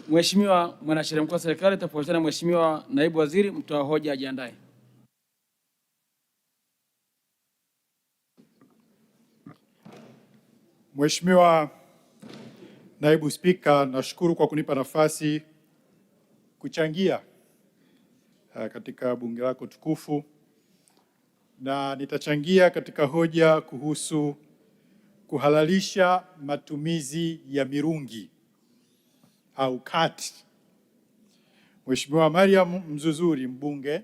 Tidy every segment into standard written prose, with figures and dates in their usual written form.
Mheshimiwa Mwanasheria Mkuu wa Serikali atafuatana na Mheshimiwa Naibu Waziri. Mtoa hoja ajiandae. Mheshimiwa Naibu Spika, nashukuru kwa kunipa nafasi kuchangia katika bunge lako tukufu, na nitachangia katika hoja kuhusu kuhalalisha matumizi ya mirungi au kati. Mheshimiwa Mariam Mzuzuri mbunge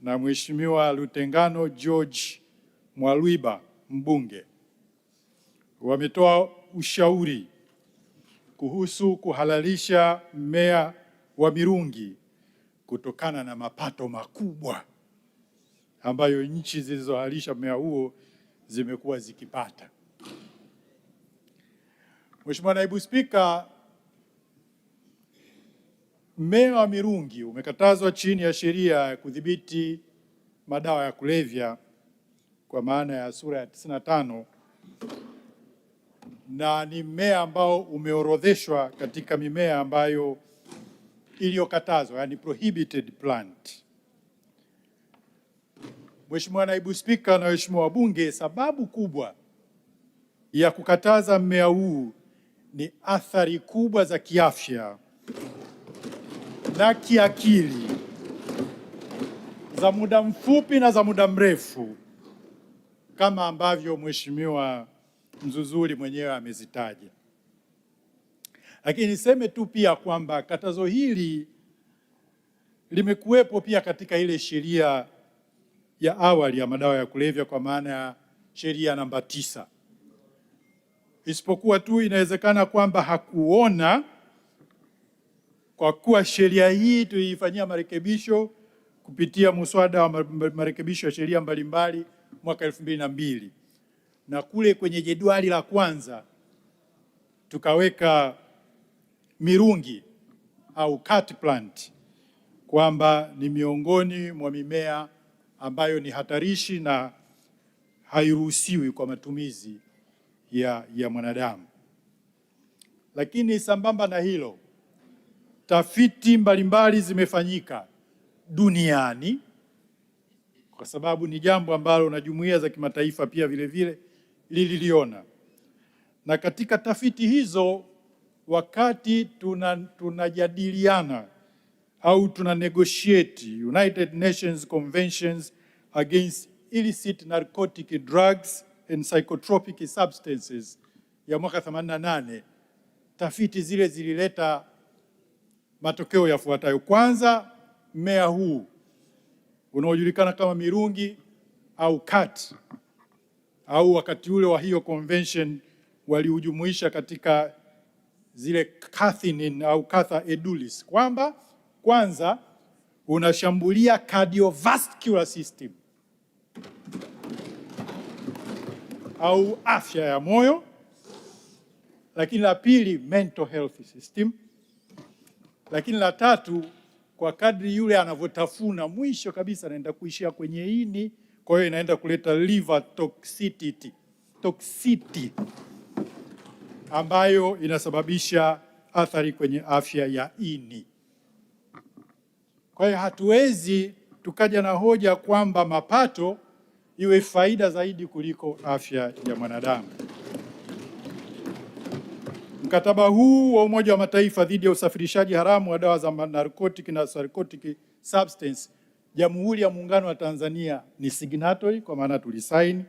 na Mheshimiwa Lutengano George Mwalwiba mbunge wametoa ushauri kuhusu kuhalalisha mmea wa mirungi kutokana na mapato makubwa ambayo nchi zilizohalalisha mmea huo zimekuwa zikipata. Mheshimiwa Naibu Spika, mmea wa mirungi umekatazwa chini ya sheria ya kudhibiti madawa ya kulevya kwa maana ya sura ya 95, na ni mmea ambao umeorodheshwa katika mimea ambayo iliyokatazwa, yani prohibited plant. Mheshimiwa Naibu Spika na waheshimiwa wabunge, sababu kubwa ya kukataza mmea huu ni athari kubwa za kiafya na kiakili za muda mfupi na za muda mrefu kama ambavyo Mheshimiwa Mzuzuri mwenyewe amezitaja. Lakini niseme tu pia kwamba katazo hili limekuwepo pia katika ile sheria ya awali ya madawa ya kulevya kwa maana ya sheria namba 9. Isipokuwa tu inawezekana kwamba hakuona, kwa kuwa sheria hii tuliifanyia marekebisho kupitia muswada wa marekebisho ya sheria mbalimbali mwaka 2002, na kule kwenye jedwali la kwanza tukaweka mirungi au cat plant kwamba ni miongoni mwa mimea ambayo ni hatarishi na hairuhusiwi kwa matumizi ya mwanadamu. Lakini sambamba na hilo, tafiti mbalimbali zimefanyika duniani, kwa sababu ni jambo ambalo na jumuiya za kimataifa pia vile vile lililiona. Na katika tafiti hizo, wakati tunajadiliana au tuna negotiate United Nations Conventions Against Illicit Narcotic Drugs and Psychotropic Substances ya mwaka 88, tafiti zile zilileta matokeo yafuatayo. Kwanza, mmea huu unaojulikana kama mirungi au cat, au wakati ule wa hiyo convention waliujumuisha katika zile cathinin au catha edulis, kwamba kwanza unashambulia cardiovascular system au afya ya moyo, lakini la pili mental health system, lakini la tatu, kwa kadri yule anavyotafuna mwisho kabisa anaenda kuishia kwenye ini, kwa hiyo inaenda kuleta liver toxicity ambayo inasababisha athari kwenye afya ya ini. Kwa hiyo hatuwezi tukaja na hoja kwamba mapato iwe faida zaidi kuliko afya ya mwanadamu. Mkataba huu wa Umoja wa Mataifa dhidi ya usafirishaji haramu wa dawa za narcotic na psychotic substance, Jamhuri ya Muungano wa Tanzania ni signatory, kwa maana tulisaini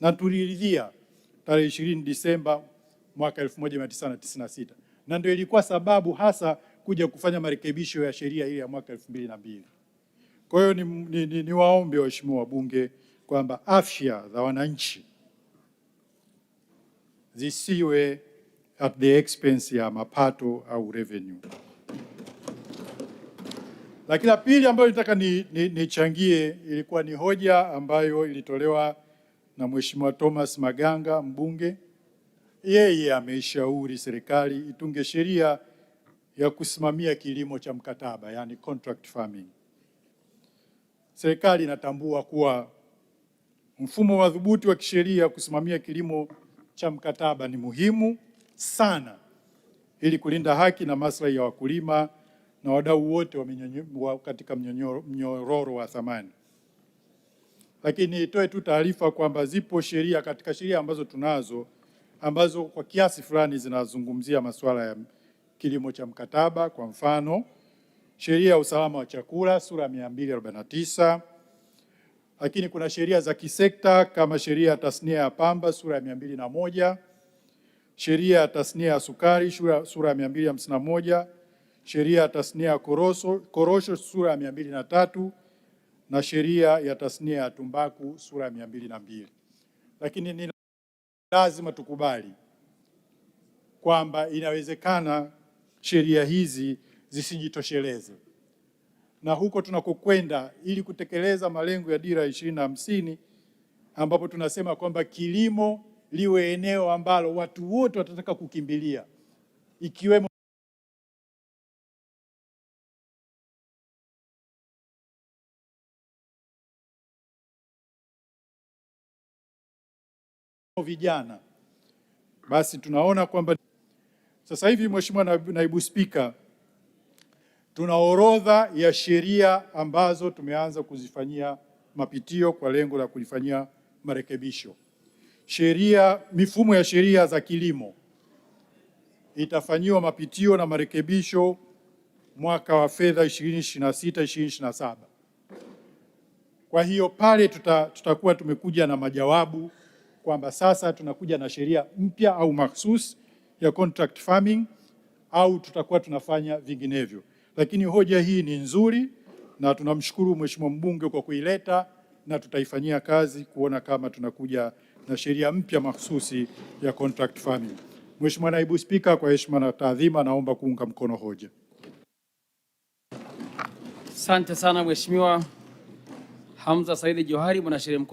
na tuliridhia tarehe 20 Disemba mwaka 1996, na ndio ilikuwa sababu hasa kuja kufanya marekebisho ya sheria hii ya mwaka 2002. Kwa hiyo ni waombe waheshimiwa wabunge kwamba afya za wananchi zisiwe at the expense ya mapato au revenue. Lakini la pili ambayo nitaka nichangie ilikuwa ni hoja ambayo ilitolewa na Mheshimiwa Thomas Maganga mbunge. Yeye ameishauri serikali itunge sheria ya kusimamia kilimo cha mkataba, yani contract farming. Serikali inatambua kuwa mfumo madhubuti wa kisheria kusimamia kilimo cha mkataba ni muhimu sana ili kulinda haki na maslahi ya wakulima na wadau wote katika mnyororo wa thamani. Lakini nitoe tu taarifa kwamba zipo sheria katika sheria ambazo tunazo ambazo kwa kiasi fulani zinazungumzia masuala ya kilimo cha mkataba. Kwa mfano, sheria ya usalama wa chakula sura ya 249, lakini kuna sheria za kisekta kama sheria ya tasnia ya pamba sura ya 201, sheria ya tasnia ya sukari sura ya 251, sheria ya tasnia ya korosho sura ya 203 na sheria ya tasnia ya tumbaku sura ya 202. Lakini ni lazima tukubali kwamba inawezekana sheria hizi zisijitosheleze, na huko tunakokwenda ili kutekeleza malengo ya Dira 2050 ambapo tunasema kwamba kilimo liwe eneo ambalo watu wote watataka kukimbilia, ikiwemo vijana. Basi tunaona kwamba sasa hivi, Mheshimiwa Naibu Spika, tuna orodha ya sheria ambazo tumeanza kuzifanyia mapitio kwa lengo la kulifanyia marekebisho. Mifumo ya sheria za kilimo itafanyiwa mapitio na marekebisho mwaka wa fedha 2026/2027. Kwa hiyo pale tutakuwa tumekuja na majawabu kwamba sasa tunakuja na sheria mpya au mahsusi ya contract farming au tutakuwa tunafanya vinginevyo. Lakini hoja hii ni nzuri na tunamshukuru Mheshimiwa mbunge kwa kuileta, na tutaifanyia kazi kuona kama tunakuja na sheria mpya mahsusi ya contract farming. Mheshimiwa Naibu Spika, kwa heshima na taadhima, naomba kuunga mkono hoja. Asante sana Mheshimiwa Hamza Said Johari, Mwanasheria Mkuu.